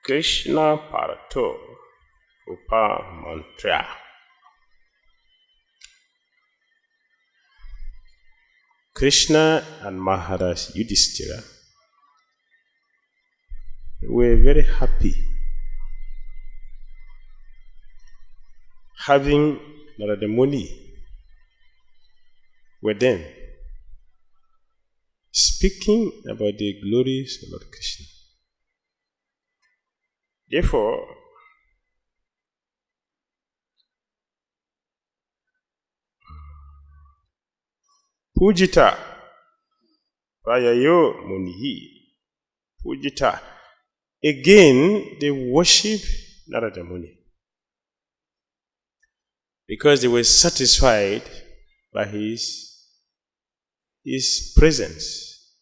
Krishna Parato Upa Mantra. Krishna and Maharaj Yudhishthira were very happy having Narada Muni with them, speaking about the glories of Lord Krishna. Therefore, Pujita Prayayo Munihi Pujita, again they worship Narada Muni because they were satisfied by his presence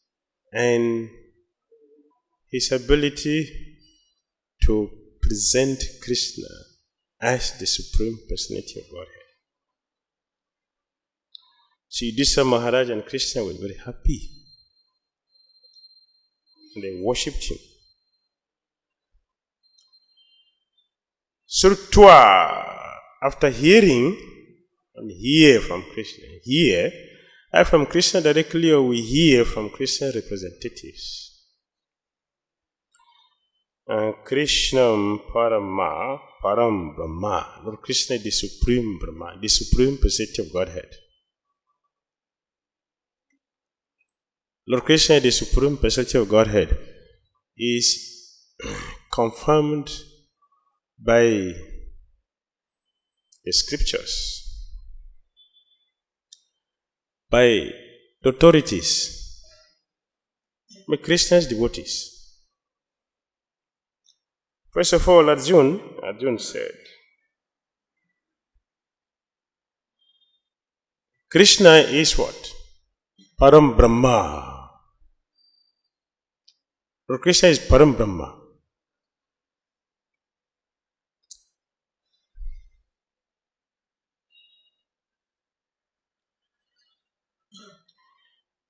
and his ability to present Krishna as the Supreme Personality of Godhead. So Yudhishthira Maharaj and Krishna were very happy. And they worshipped him. Surtwa, after hearing and hear from Krishna, hear from Krishna directly, or we hear from Krishna representatives. Krishnam Parama Param Brahma. Lord Krishna is the Supreme Brahma, the Supreme Personality of Godhead. Lord Krishna, the Supreme Personality of Godhead, is confirmed by the scriptures, by the authorities, by Krishna's devotees. First of all, Arjun said, Krishna is what? Param Brahma. Lord Krishna is Param Brahma.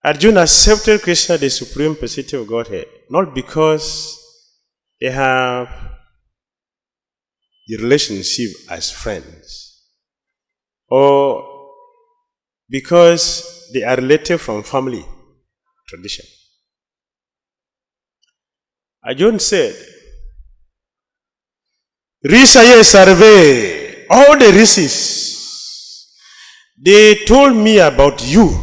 Arjuna accepted Krishna, the Supreme Personality of Godhead, not because they have the relationship as friends, or because they are related from family tradition. Arjuna said, Rishaye Sarve, all the rishis, they told me about you.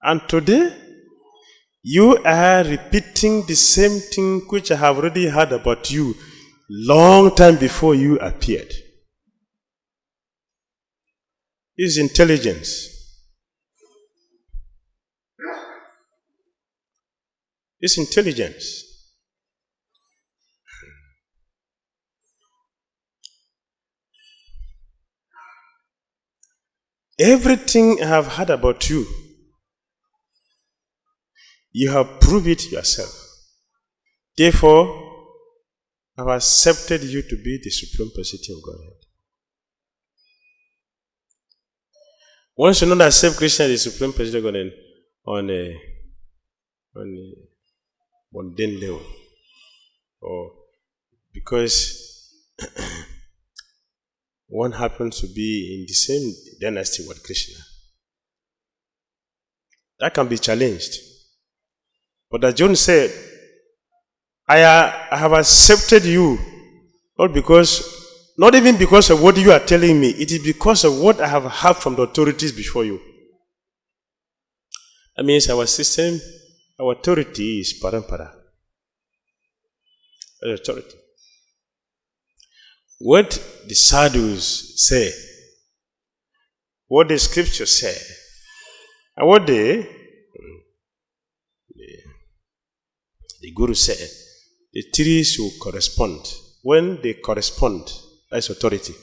And today, you are repeating the same thing which I have already heard about you long time before you appeared. This is intelligence. It's intelligence. Everything I have heard about you, you have proved it yourself. Therefore, I have accepted you to be the Supreme Personality of Godhead. Once you don't accept Krishna as the Supreme Personality of Godhead on a mundane level, or because one happens to be in the same dynasty with Krishna, that can be challenged. But as John said, I have accepted you, not even because of what you are telling me, it is because of what I have heard from the authorities before you. That means our system, our authority is parampara. Authority. What the sadhus say, what the scriptures say, and what the Guru said, the three should correspond. When they correspond, that's authority.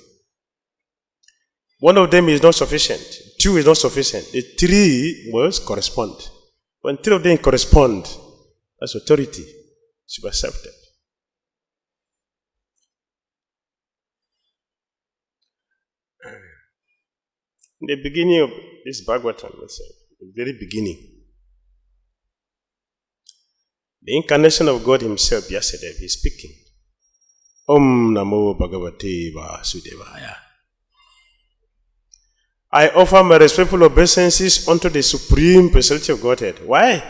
One of them is not sufficient. Two is not sufficient. The three must correspond. When three of them correspond, that's authority. Should be accepted. In the beginning of this Bhagavatam, let's say, the very beginning, The incarnation of God himself, Vyasadeva, he's speaking. Om Namo Bhagavate Vasudevaya. I offer my respectful obeisances unto the Supreme Personality of Godhead. Why?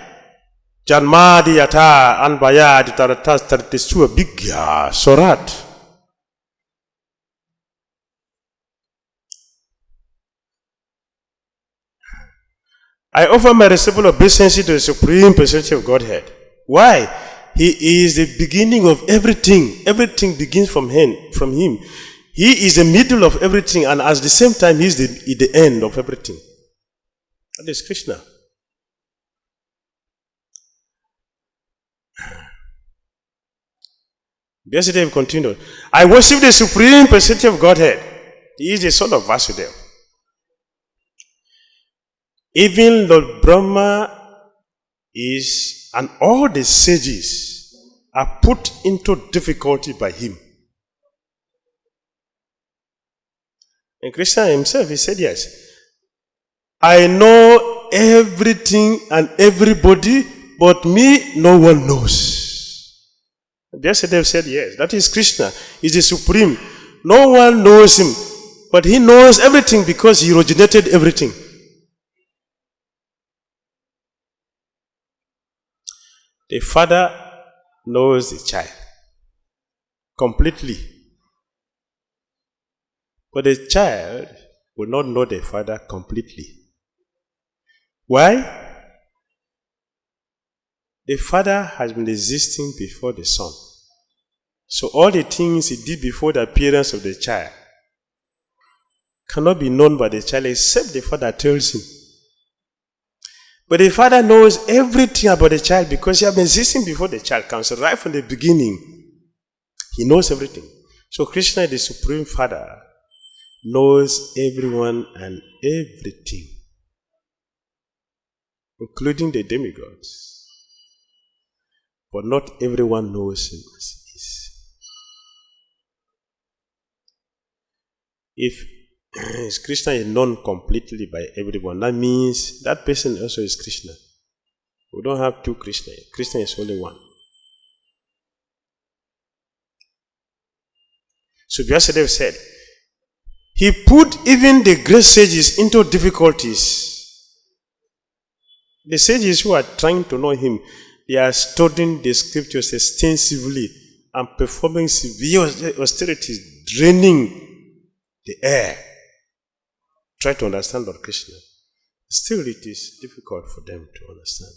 Janmadi Yata Anbayadi Taratas Tartisua Bigya Sorat. I offer my respectful obeisances to the Supreme Personality of Godhead. Why? He is the beginning of everything. Everything begins from him. He is the middle of everything, and at the same time, he is the end of everything. That is Krishna. Yesterday we continued. I worship the Supreme Personality of Godhead. He is the son of Vasudeva. Even Lord Brahma is, and all the sages are put into difficulty by him. And Krishna himself, he said, yes, I know everything and everybody, but me, no one knows. Vyasadeva said, yes, that is Krishna. He's the supreme. No one knows him, but he knows everything because he originated everything. The father knows the child completely. But the child will not know the father completely. Why? The father has been existing before the son. So all the things he did before the appearance of the child cannot be known by the child except the father tells him. But the father knows everything about the child because he has been existing before the child comes. So right from the beginning, he knows everything. So Krishna, the Supreme Father, knows everyone and everything, including the demigods. But not everyone knows him as he is. If Krishna is known completely by everyone, that means that person also is Krishna. We don't have two Krishna. Krishna is only one. So Vyasadeva said, he put even the great sages into difficulties. The sages who are trying to know him, they are studying the scriptures extensively and performing severe austerities, draining the air. Try to understand Lord Krishna. Still it is difficult for them to understand.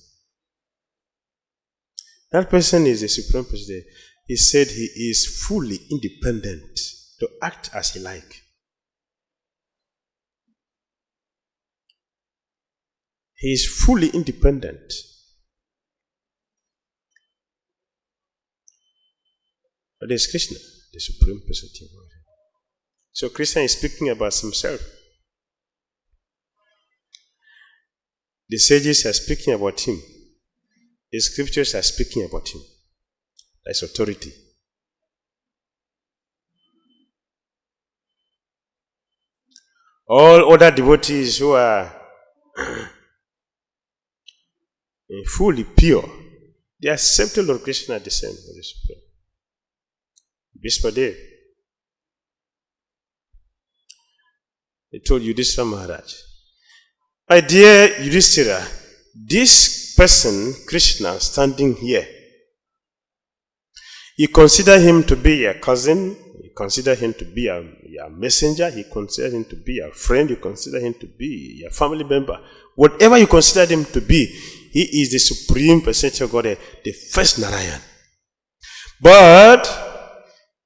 That person is the Supreme Personality. He said he is fully independent to act as he like. He is fully independent. But there's Krishna, the Supreme Personality of God. So Krishna is speaking about himself. The sages are speaking about him. The scriptures are speaking about him. That's authority. All other devotees who are fully pure, they accepted Lord Krishna at the same as the Supreme. Bhismadev, he told Yudhishthira Maharaj, my dear Yudhishthira, this person, Krishna, standing here, you consider him to be a cousin, you consider him to be a messenger, you consider him to be a friend, you consider him to be a family member. Whatever you consider him to be, he is the Supreme Personality of God, the first Narayan. But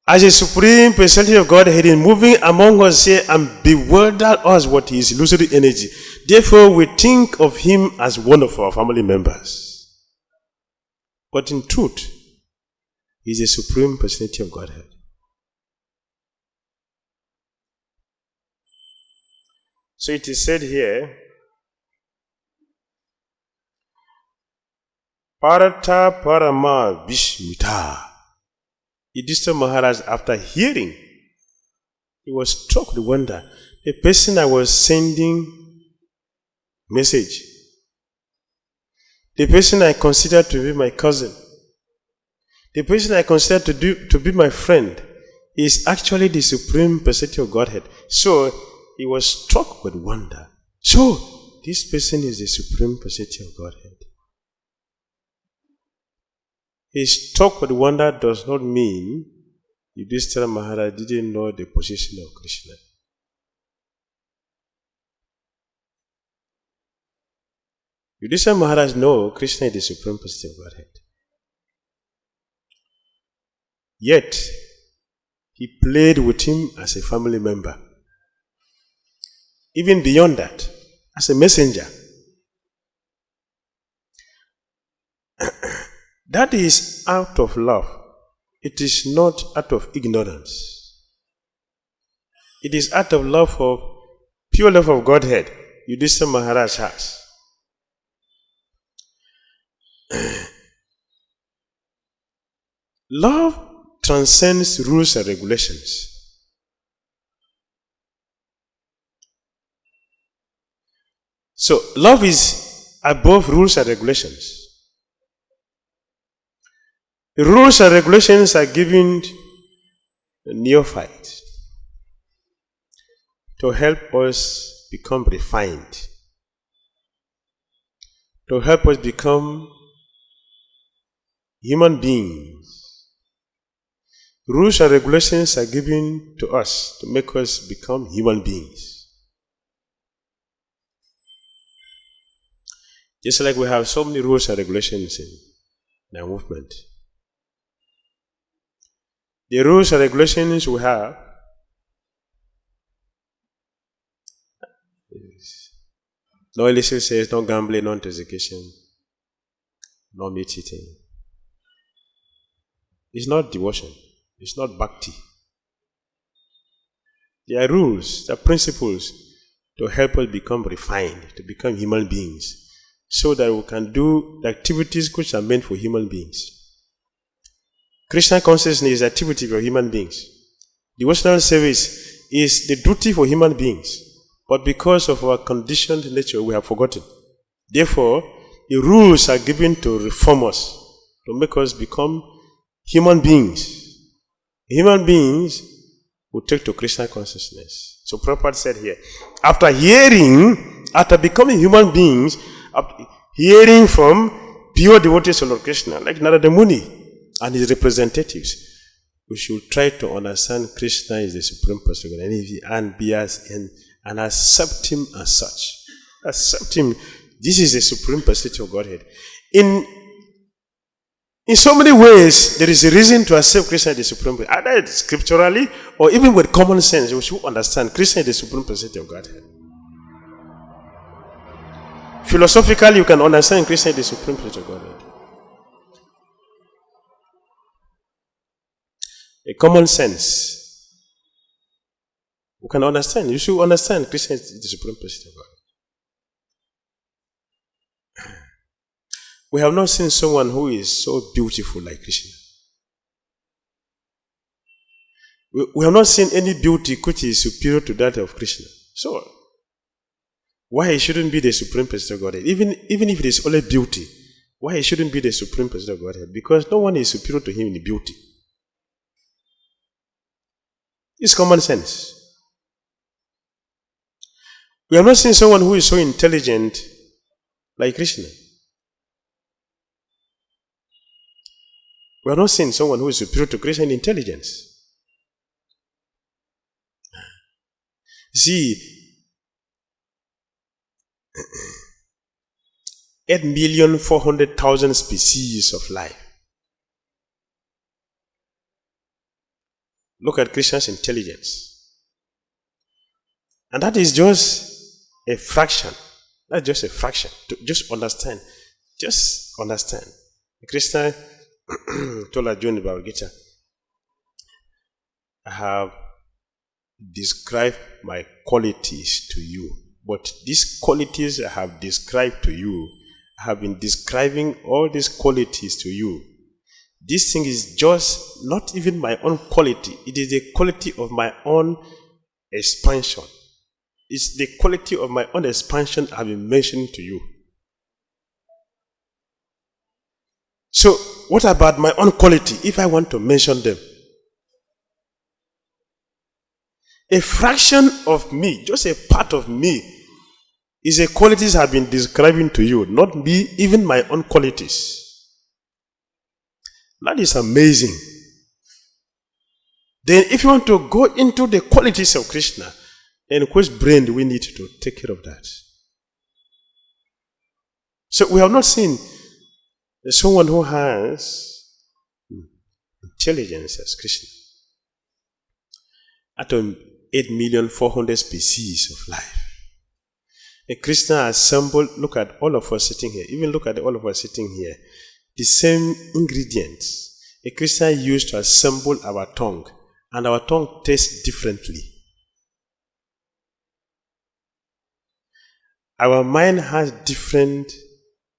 as a Supreme Personality of God, he is moving among us here and bewildered us what his illusory energy. Therefore, we think of him as one of our family members. But in truth, he is the Supreme Personality of Godhead. So it is said here, Parata Parama Vishmita. Yudhishthira Maharaj, after hearing, he was struck with wonder. The person I was sending message, the person I considered to be my cousin, The person I consider to be my friend is actually the Supreme Personality of Godhead. So he was struck with wonder. So this person is the Supreme Personality of Godhead. He struck with wonder does not mean Yudhishthira Maharaj didn't know the position of Krishna. Yudhishthira Maharaj knows Krishna is the Supreme Personality of Godhead. Yet, he played with him as a family member. Even beyond that, as a messenger. That is out of love. It is not out of ignorance. It is out of love of pure love of Godhead Yudhishthira Maharaj has. Love transcends rules and regulations. So, love is above rules and regulations. The rules and regulations are given to neophytes to help us become refined, to help us become human beings. Rules and regulations are given to us to make us become human beings. Just like we have so many rules and regulations in our movement. The rules and regulations we have is no illicit sex, no gambling, no intoxication, no meat eating. It's not devotion. It's not bhakti. There are rules, there are principles to help us become refined, to become human beings, so that we can do the activities which are meant for human beings. Krishna consciousness is activity for human beings. Devotional service is the duty for human beings. But because of our conditioned nature, we have forgotten. Therefore, the rules are given to reform us, to make us become human beings. Human beings who take to Krishna consciousness. So Prabhupada said here, after becoming human beings, after hearing from pure devotees of Lord Krishna, like Narada Muni and his representatives, we should try to understand Krishna is the Supreme Personality and be and accept him as such. Accept him. This is the Supreme Personality of Godhead. In so many ways, there is a reason to accept Krishna as the Supreme Personality. Either scripturally or even with common sense, we should understand Krishna is the Supreme Personality of Godhead. Philosophically, you can understand Krishna is the Supreme Personality of Godhead. A common sense, we can understand. You should understand Krishna is the Supreme Personality of God. We have not seen someone who is so beautiful like Krishna. We have not seen any beauty which is superior to that of Krishna. So, why he shouldn't be the Supreme Personality of Godhead? Even if it is only beauty, why he shouldn't be the Supreme Personality of Godhead? Because no one is superior to him in beauty. It's common sense. We have not seen someone who is so intelligent like Krishna. We have not seen someone who is superior to Krishna in intelligence. See, 8,400,000 species of life. Look at Krishna's intelligence. And that is just a fraction. That's just a fraction. To just understand. Just understand. Krishna told Arjuna in Bhagavad Gita, I have described my qualities to you. But these qualities I have described to you, I have been describing all these qualities to you. This thing is just not even my own quality. It is the quality of my own expansion. It's the quality of my own expansion I have been mentioning to you. So, what about my own quality if I want to mention them? A fraction of me, just a part of me, is a qualities I've been describing to you, not me, even my own qualities. That is amazing. Then if you want to go into the qualities of Krishna, then which brain do we need to take care of that? So we have not seen someone who has intelligence as Krishna. Out of 8,400,000 species of life. A Krishna assembled, look at all of us sitting here, even look at all of us sitting here, the same ingredients. A Krishna used to assemble our tongue, and our tongue tastes differently. Our mind has different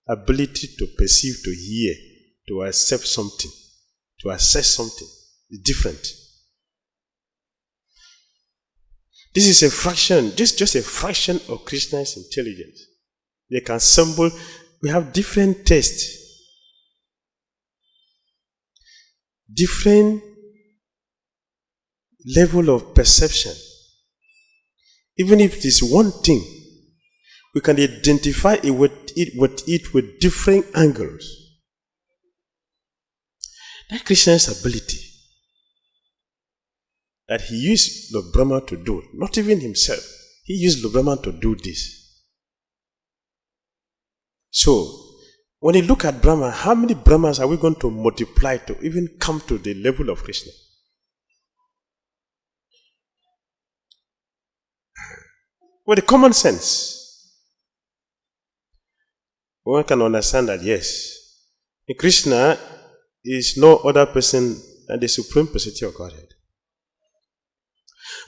ability to perceive, to hear, to accept something, to assess something. It's different. This is a fraction, just a fraction of Krishna's intelligence. They can assemble, we have different tastes, different level of perception. Even if it is one thing, we can identify it with different angles. That Krishna's ability that he used Lord Brahma to do, not even himself, he used Lord Brahma to do this. So, when you look at Brahma, how many Brahmas are we going to multiply to even come to the level of Krishna? With the common sense, one can understand that yes, Krishna is no other person than the Supreme Personality of Godhead.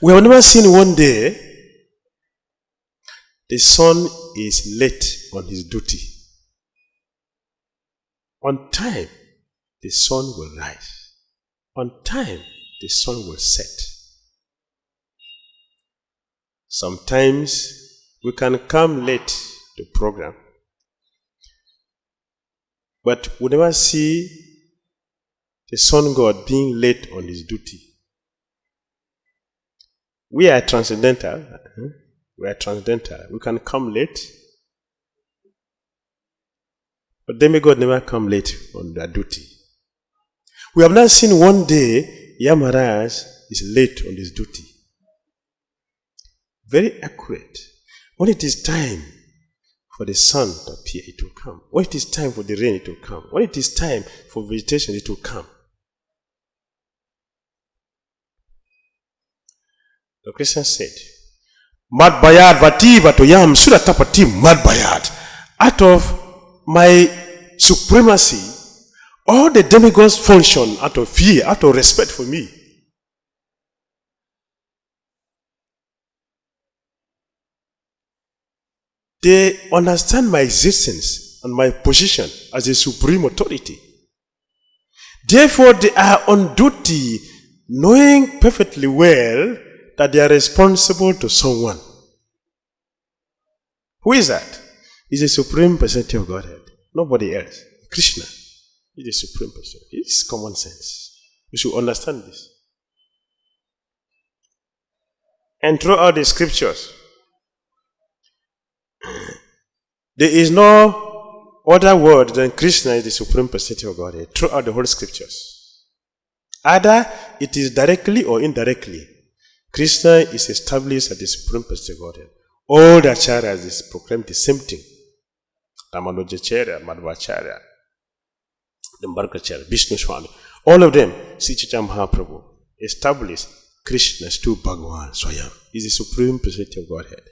We have never seen one day the sun is late on his duty. On time, the sun will rise. On time, the sun will set. Sometimes we can come late to program, but we never see the sun god being late on his duty. We are transcendental. We are transcendental. We can come late, but demigod never come late on their duty. We have not seen one day Yamaraj is late on his duty. Very accurate. When it is time for the sun to appear, it will come. When it is time for the rain, it will come. When it is time for vegetation, it will come. The Christian said, Mad Bayad Vati Vatoyam Sudatapati Mad Bayad. Out of my supremacy, all the demigods function out of fear, out of respect for me. They understand my existence and my position as a supreme authority. Therefore, they are on duty, knowing perfectly well that they are responsible to someone. Who is that? He's the Supreme Personality of Godhead. Nobody else. Krishna is the Supreme Personality. It's common sense. We should understand this. And throughout the scriptures, there is no other word than Krishna is the Supreme Personality of Godhead throughout the whole scriptures. Either it is directly or indirectly, Krishna is established as the Supreme Personality of Godhead. All the acharyas is proclaimed the same thing. Ramanujacharya, Madhvacharya, Nimbarkacharya, Vishnu Swami. All of them, Sri Chaitanya Mahaprabhu, established Krishna as to Bhagavan Swayam. He is the Supreme Personality of Godhead.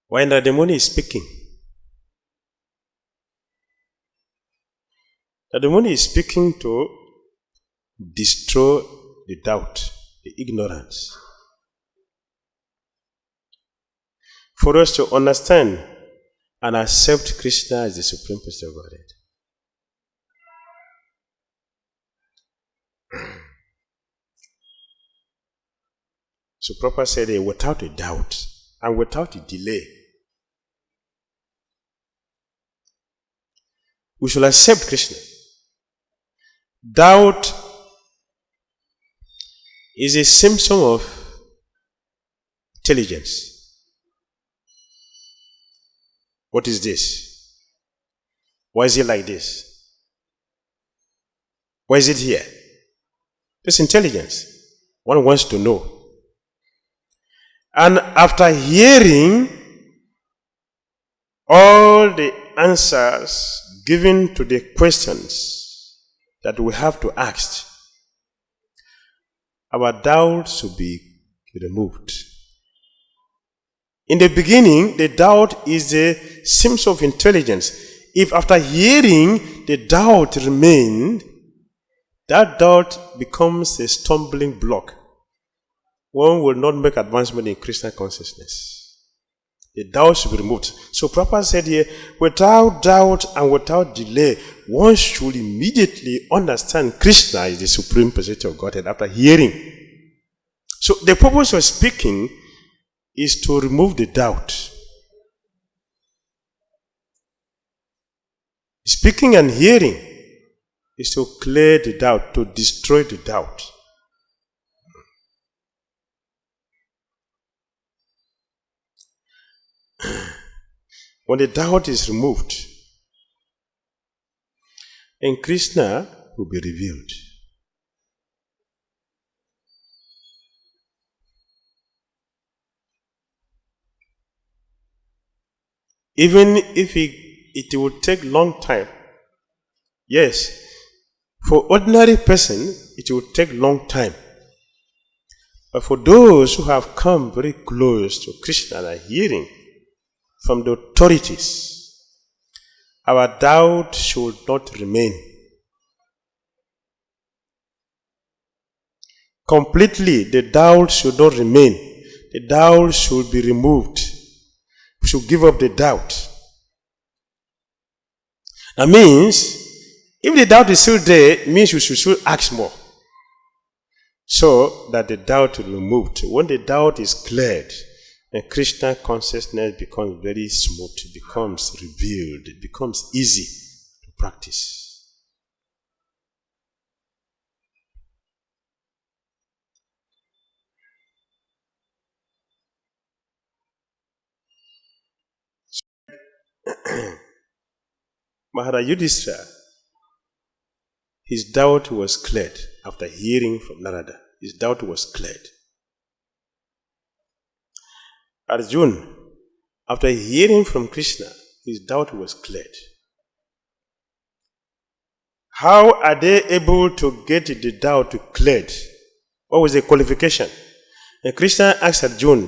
When the demon is speaking, the demon is speaking to destroy the doubt, the ignorance. For us to understand and accept Krishna as the Supreme Personality of Godhead. So Prabhupada said, without a doubt and without a delay, we should accept Krishna. Doubt is a symptom of intelligence. What is this? Why is it like this? Why is it here? It's intelligence. One wants to know. And after hearing all the answers given to the questions that we have to ask, our doubts should be removed. In the beginning, the doubt is a symptom of intelligence. If after hearing the doubt remained, that doubt becomes a stumbling block. One will not make advancement in Krishna consciousness. The doubt should be removed. So Prabhupada said here, without doubt and without delay, one should immediately understand Krishna is the Supreme Personality of Godhead after hearing. So the purpose of speaking is to remove the doubt. Speaking and hearing is to clear the doubt, to destroy the doubt. When the doubt is removed, and Krishna will be revealed. Even if it will take long time, yes, for ordinary person, it will take long time. But for those who have come very close to Krishna and are hearing from the authorities, our doubt should not remain. Completely, the doubt should not remain. The doubt should be removed. We should give up the doubt. That means, if the doubt is still there, it means you should still ask more. So that the doubt will be removed. When the doubt is cleared, and Krishna consciousness becomes very smooth, it becomes revealed, it becomes easy to practice. Maharaj Yudhishthira, his doubt was cleared after hearing from Narada. His doubt was cleared. Arjuna, after hearing from Krishna, his doubt was cleared. How are they able to get the doubt cleared? What was the qualification? And Krishna asked Arjuna,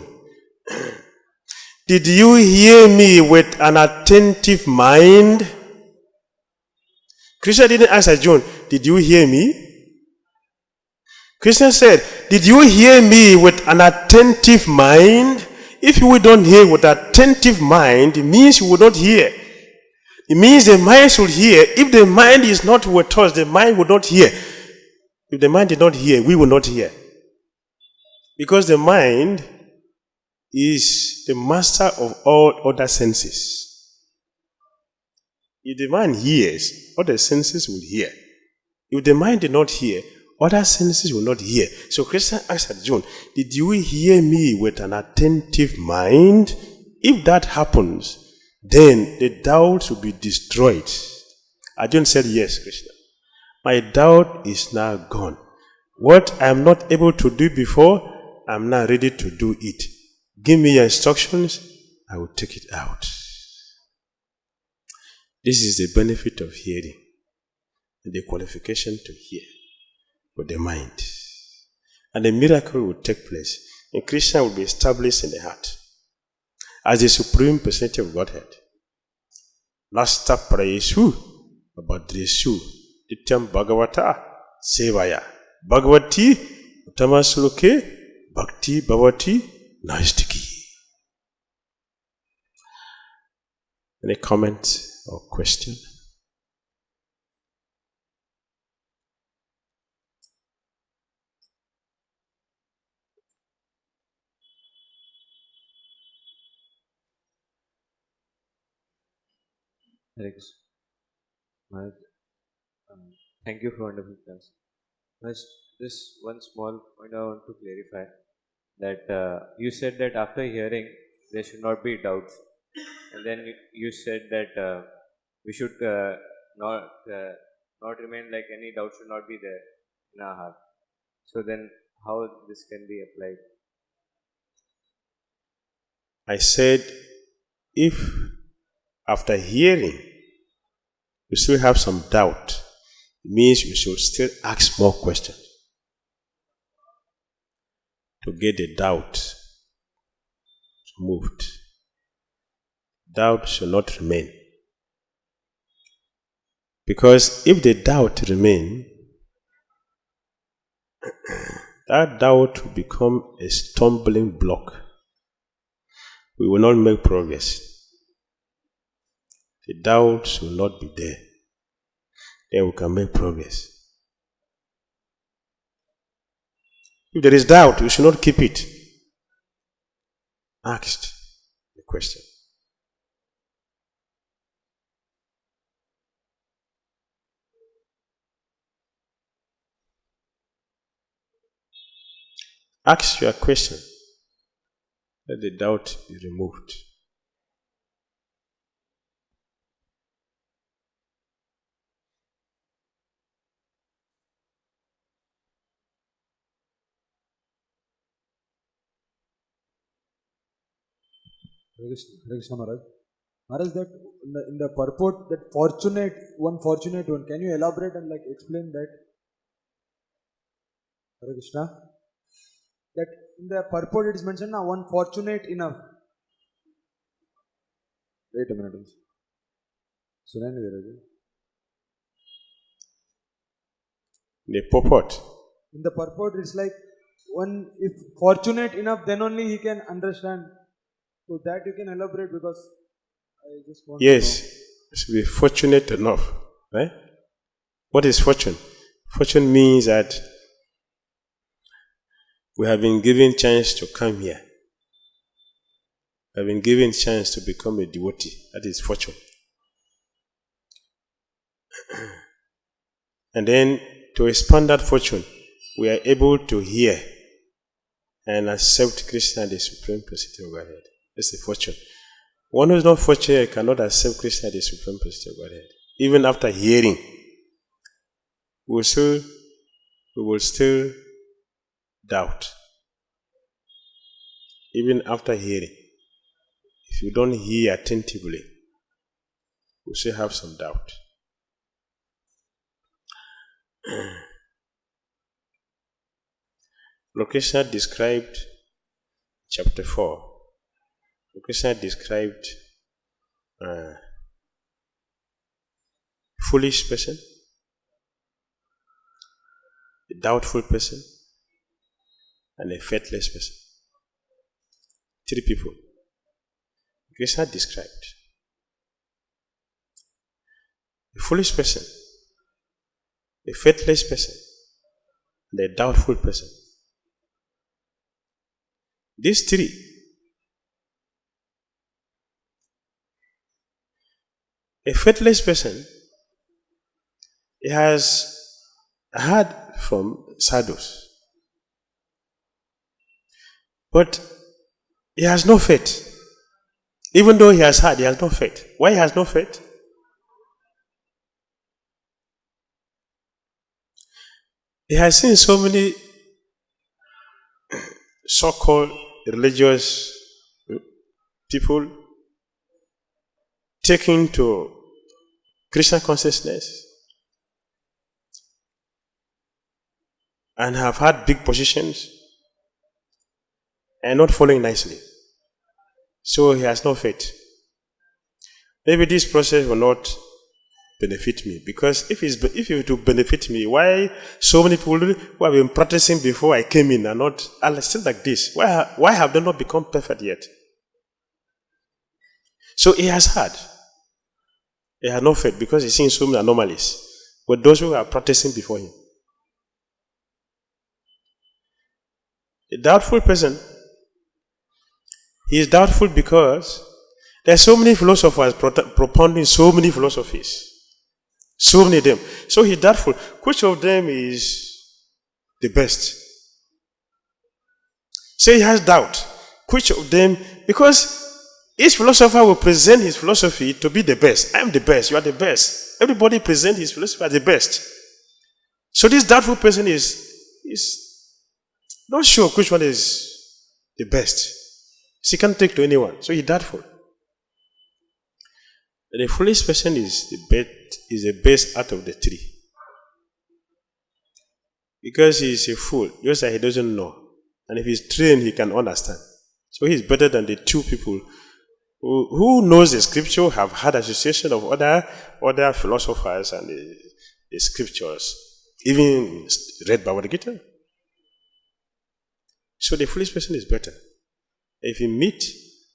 did you hear me with an attentive mind? Krishna didn't ask Arjuna, did you hear me? Krishna said, did you hear me with an attentive mind? If you don't hear with attentive mind, it means you will not hear. It means the mind should hear. If the mind is not with us, the mind will not hear. If the mind did not hear, we will not hear. Because the mind is the master of all other senses. If the mind hears, other senses will hear. If the mind did not hear, other senses will not hear. So Krishna asked Arjuna, did you hear me with an attentive mind? If that happens, then the doubt will be destroyed. Arjuna said, yes, Krishna. My doubt is now gone. What I am not able to do before, I am now ready to do it. Give me your instructions, I will take it out. This is the benefit of hearing, the qualification to hear with the mind. And the miracle will take place, and Krishna will be established in the heart as the Supreme Personality of Godhead. Nasta prayesu abhadresu nityam bhagavata sevaya bhagavati uttamasloke bhakti bhavati naistiki. Any comment or question? Hare Krishna. Maharaj, thank you for wonderful class. Maharaj, this one small point I want to clarify that you said that after hearing there should not be doubts, and then you said that we should not not remain like any doubt should not be there in our heart. So then, how this can be applied? I said, if after hearing we still have some doubt, it means we should still ask more questions to get the doubt removed. Doubt should not remain. Because if the doubt remain, that doubt will become a stumbling block. We will not make progress. The doubt should not be there. Then we can make progress. If there is doubt, we should not keep it. Asked the question. Ask your question. Let the doubt be removed. Hare Krishna Maharaj. Maharaj, that in the purport, that fortunate one, can you elaborate and like explain that? Hare Krishna. That in the purport it is mentioned now, one fortunate enough. Wait a minute. Sunani Dheera. The purport. In the purport it's like one, if fortunate enough, then only he can understand. So that you can elaborate, because I just want Yes, to know. to be fortunate enough. Right? What is fortune? Fortune means that we have been given chance to come here. We have been given chance to become a devotee. That is fortune. And then to expand that fortune, we are able to hear and accept Krishna, the Supreme Personality of Godhead. That's the fortune. One who is not fortunate cannot accept Krishna, the Supreme Personality of Godhead. Even after hearing, we will still doubt. Even after hearing, if you don't hear attentively, we still have some doubt. Lord Krishna described chapter 4. Lord Krishna described foolish person, a doubtful person, and a faithless person. 3 people. Krishna described a foolish person, a faithless person, and a doubtful person. These 3, a faithless person, he has heard from sadhus, but he has no faith. Even though he has heard, he has no faith. Why he has no faith? He has seen so many so-called religious people taking to Krishna consciousness and have had big positions and not following nicely. So he has no faith. Maybe this process will not benefit me, because if it will benefit me, why so many people who have been practicing before I came in are still like this? Why have they not become perfect yet? So he has had. He had no faith because he's seen so many anomalies with those who are practicing before him. A doubtful person, he is doubtful because There are so many philosophers propounding so many philosophies. So many of them. So he's doubtful. Which of them is the best? So he has doubt. Which of them? Because each philosopher will present his philosophy to be the best. I am the best. You are the best. Everybody presents his philosophy as the best. So this doubtful person is not sure which one is the best. He can't take to anyone. So he's doubtful. The foolish person is the best out of the three. Because he is a fool, just that he doesn't know. And if he's trained, he can understand. So he's better than the two people who knows the scripture, have had association of other philosophers and the scriptures, even read Bhagavatam. So the foolish person is better. If you meet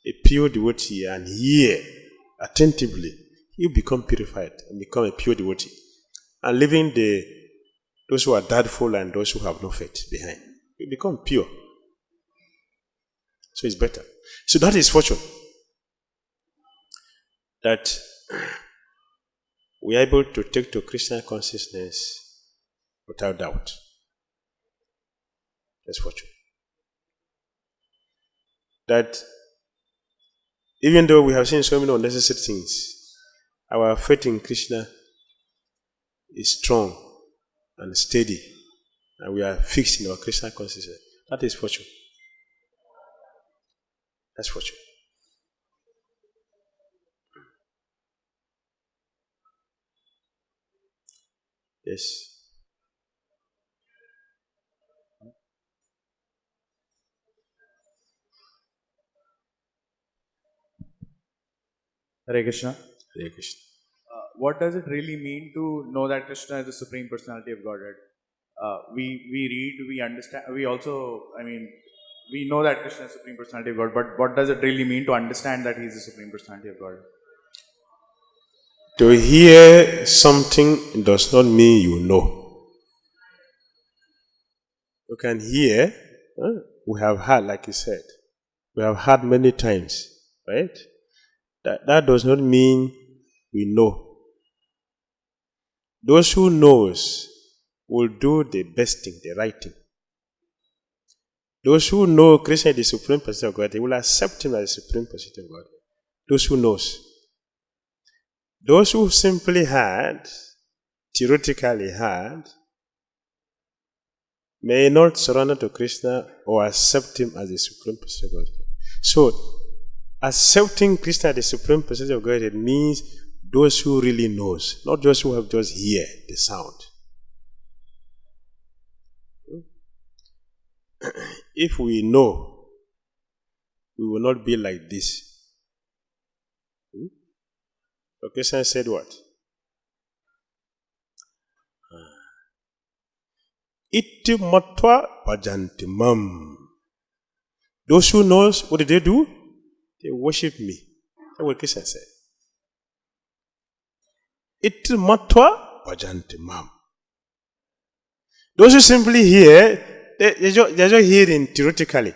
a pure devotee and hear attentively, you become purified and become a pure devotee. And leaving those who are doubtful and those who have no faith behind, you become pure. So it's better. So that is fortune. That we are able to take to Krishna consciousness without doubt. That's fortune. That even though we have seen so many unnecessary things, our faith in Krishna is strong and steady, and we are fixed in our Krishna consciousness. That is fortune. That's fortune. Yes. Hare Krishna. Hare Krishna. What does it really mean to know that Krishna is the Supreme Personality of Godhead? We read, we understand, we also, we know that Krishna is the Supreme Personality of God, but what does it really mean to understand that He is the Supreme Personality of God? To hear something does not mean you know. You can hear, we have heard, like you said, we have heard many times, right? That does not mean we know. Those who knows will do the best thing, the right thing. Those who know Krishna is the Supreme Personality of God, they will accept Him as the Supreme Personality of God. Those who knows. Those who simply heard, theoretically heard, may not surrender to Krishna or accept Him as the Supreme Personality of God. So, accepting Krishna as the Supreme Personality of God means those who really knows, not those who have just hear the sound. If we know, we will not be like this. So Krishna said what? Iti matva bhajanti mam. Those who knows, what did they do? They worship me. That's what Krishna said. Iti matva bhajanti mam. Those who simply hear, they're just hearing theoretically.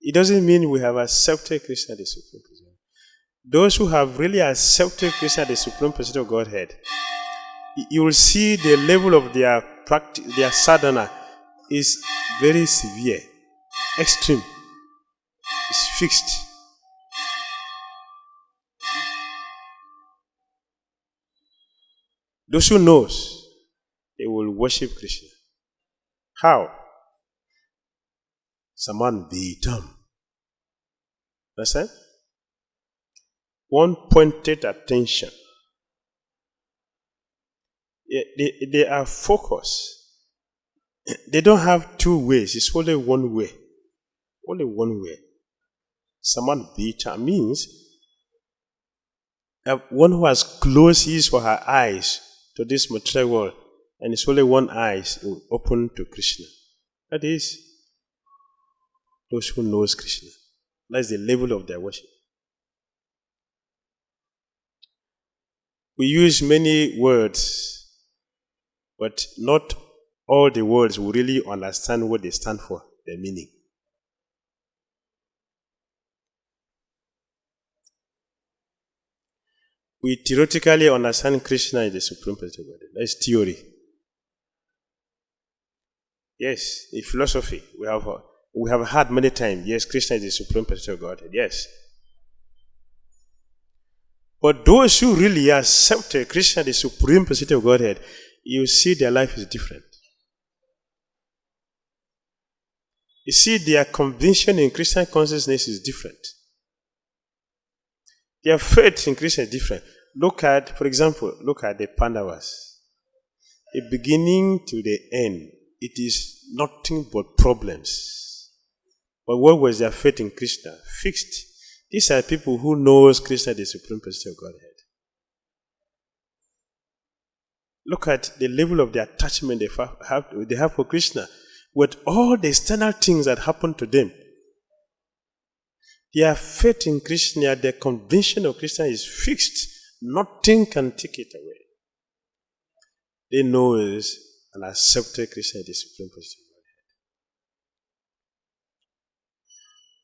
It doesn't mean we have accepted Krishna the Supreme Personality. Those who have really accepted Krishna the Supreme Personality of Godhead, you will see the level of their practice, their sadhana is very severe, extreme, it's fixed. Those who knows, they will worship Krishna. How? Saman Vitam. Understand? One pointed attention. They are focused. They don't have two ways. It's only one way. Only one way. Saman Vita means one who has closed his or her eyes to this material world, and it's only one eye open to Krishna. That is those who knows Krishna. That's the level of their worship. We use many words, but not all the words will really understand what they stand for, their meaning. we theoretically understand Krishna is the Supreme Personality of Godhead. That's theory. Yes, in philosophy, we have heard many times, yes, Krishna is the Supreme Personality of Godhead. Yes. But those who really accept Krishna, the Supreme Personality of Godhead, you see their life is different. You see, their conviction in Christian consciousness is different. Their faith in Krishna is different. For example, look at the Pandavas. The beginning to the end, it is nothing but problems. But what was their faith in Krishna? Fixed. These are people who knows Krishna, the Supreme Personality of Godhead. Look at the level of the attachment they have for Krishna. With all the external things that happen to them, their faith in Krishna, their conviction of Krishna is fixed. Nothing can take it away. They know and accept Krishna as the Supreme Personality of Godhead.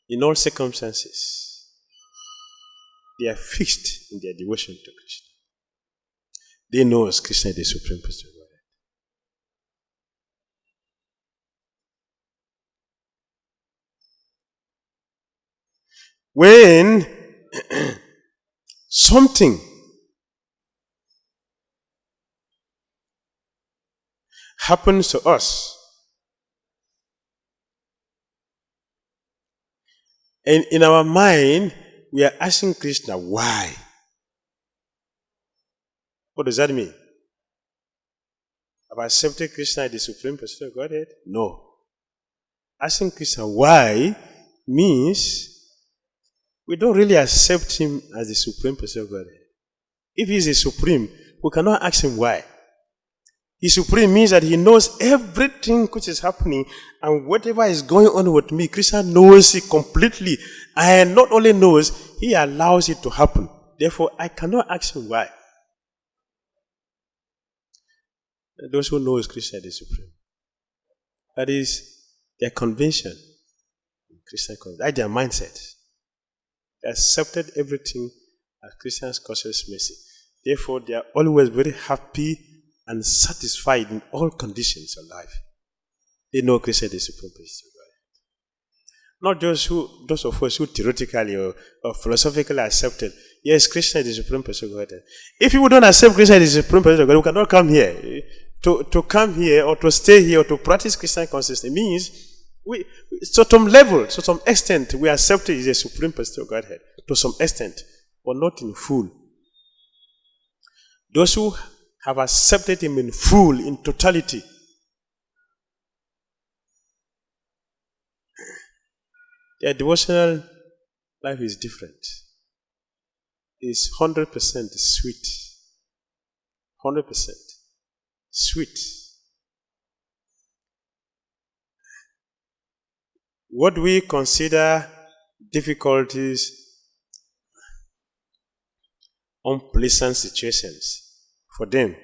In all circumstances, they are fixed in their devotion to Krishna. They know Krishna is the Supreme Personality of Godhead. When something happens to us, and in our mind, we are asking Krishna, why? What does that mean? Have I accepted Krishna as the Supreme Personality of Godhead? No. Asking Krishna why means we don't really accept him as the Supreme Personality of Godhead. If he is a Supreme, we cannot ask him why. He Supreme means that he knows everything which is happening, and whatever is going on with me, Krishna knows it completely. And not only knows, he allows it to happen. Therefore, I cannot ask him why. Those who know Krishna is Supreme. That is their conviction. Krishna, that's their mindset. They accepted everything as Krishna's conscious mercy. Therefore, they are always very happy and satisfied in all conditions of life. They know Krishna is the Supreme Personality of Godhead. Not those of us who theoretically or philosophically accepted, yes, Krishna is the Supreme Personality of Godhead. If you don't accept Krishna is the Supreme Personality of Godhead, we cannot come here. To come here or to stay here or to practice Krishna consciousness means to some level, to some extent, we accept it as a Supreme Personality of Godhead. To some extent, but not in full. Those who have accepted him in full, in totality, their devotional life is different. It's 100% sweet. 100% sweet. What we consider difficulties, unpleasant situations, for them,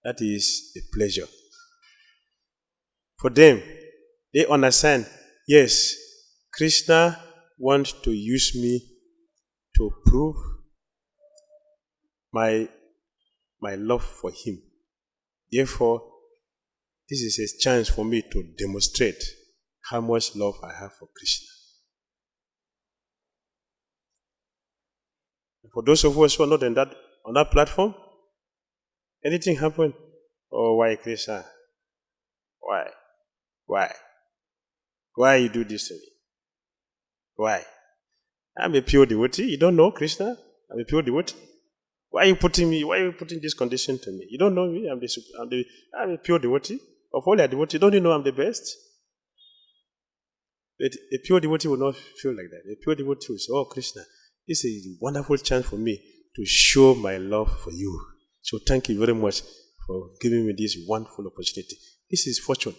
that is a pleasure. For them, they understand, yes, Krishna wants to use me to prove my love for him. Therefore, this is a chance for me to demonstrate how much love I have for Krishna. For those of us who are not on that platform, anything happen? Oh, why Krishna? Why? Why you do this to me? Why? I'm a pure devotee. You don't know Krishna? I'm a pure devotee. Why are you putting this condition to me? You don't know me. I'm a pure devotee. Of all your devotees, don't you know I'm the best? But a pure devotee will not feel like that. A pure devotee will say, oh Krishna, this is a wonderful chance for me to show my love for you. So thank you very much for giving me this wonderful opportunity. This is fortune.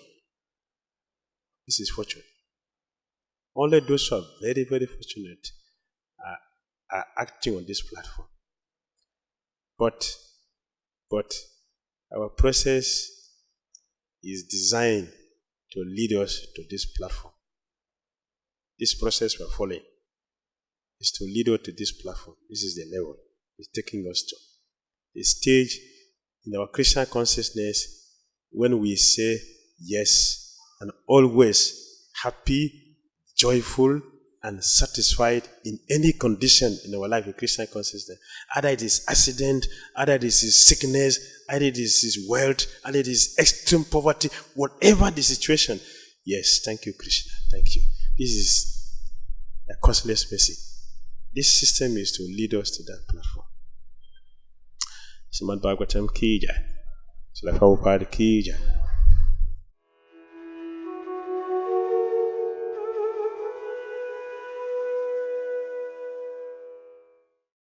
This is fortune. Only those who are very, very fortunate are acting on this platform. But our process is designed to lead us to this platform. This process we are following is to lead us to this platform. This is the level. is taking us to. The stage in our Krishna consciousness when we say yes and always happy, joyful, and satisfied in any condition in our life in Krishna consciousness. Either it is accident, either it is sickness, either it is wealth, either it is extreme poverty, whatever the situation. Yes, thank you, Krishna. Thank you. This is a costless mercy. This system is to lead us to that platform. Srimad Bhagavatam ki jai. Srila Prabhupada ki jai.